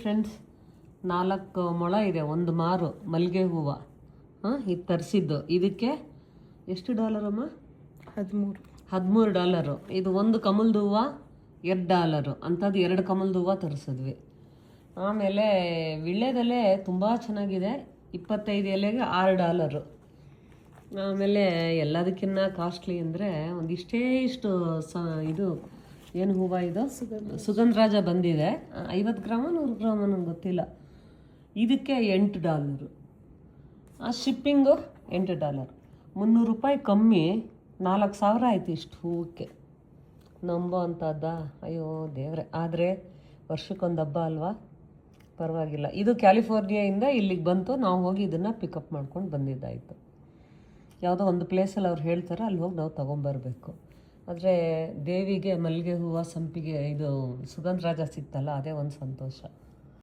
Friends, 4 ಮೊಳ ಇದೆ ಒಂದು ಮಾರು ಮಲ್ಲಿಗೆ ಹೂವು. ಇದು ತರಿಸಿದ್ದು. ಇದಕ್ಕೆ ಎಷ್ಟು ಡಾಲರಮ್ಮ? $13. ಇದು ಒಂದು ಕಮಲ್ದ ಹೂವು $2 ಅಂಥದ್ದು 2 ಕಮಲ್ದ ಹೂವು ತರಿಸಿದ್ವಿ. ಆಮೇಲೆ ವಿಳ್ಯದೆಲೆ ತುಂಬ ಚೆನ್ನಾಗಿದೆ, 25 ಎಲೆಗೆ $6. ಆಮೇಲೆ ಎಲ್ಲದಕ್ಕಿಂತ ಕಾಸ್ಟ್ಲಿ ಅಂದರೆ ಇಷ್ಟು ಇದು ಏನು ಹೂವು ಇದು ಸುಗಂಧರಾಜ ಬಂದಿದೆ. 50 ಗ್ರಾಮ 100 ಗ್ರಾಮ ನನಗೆ ಗೊತ್ತಿಲ್ಲ. ಇದಕ್ಕೆ $8. ಆ ಶಿಪ್ಪಿಂಗು $8. $300 ಕಮ್ಮಿ, 4,000 ಆಯಿತು ಇಷ್ಟು ಹೂವಕ್ಕೆ. ನಂಬೋ ಅಂಥದ್ದ? ಅಯ್ಯೋ ದೇವ್ರೆ. ಆದರೆ ವರ್ಷಕ್ಕೊಂದು ಹಬ್ಬ ಅಲ್ವಾ, ಪರವಾಗಿಲ್ಲ. ಇದು ಕ್ಯಾಲಿಫೋರ್ನಿಯಾಯಿಂದ ಇಲ್ಲಿಗೆ ಬಂತು, ನಾವು ಹೋಗಿ ಇದನ್ನು ಪಿಕಪ್ ಮಾಡ್ಕೊಂಡು ಬಂದಿದ್ದಾಯಿತು. ಯಾವುದೋ ಒಂದು ಪ್ಲೇಸಲ್ಲಿ ಅವ್ರು ಹೇಳ್ತಾರೆ, ಅಲ್ಲಿ ಹೋಗಿ ನಾವು ತೊಗೊಂಬರ್ಬೇಕು. ಆದರೆ ದೇವಿಗೆ ಮಲ್ಲಿಗೆ ಹೂವು, ಸಂಪಿಗೆ, ಇದು ಸುಗಂಧರಾಜ ಸಿಕ್ತಲ್ಲ, ಅದೇ ಒಂದು ಸಂತೋಷ.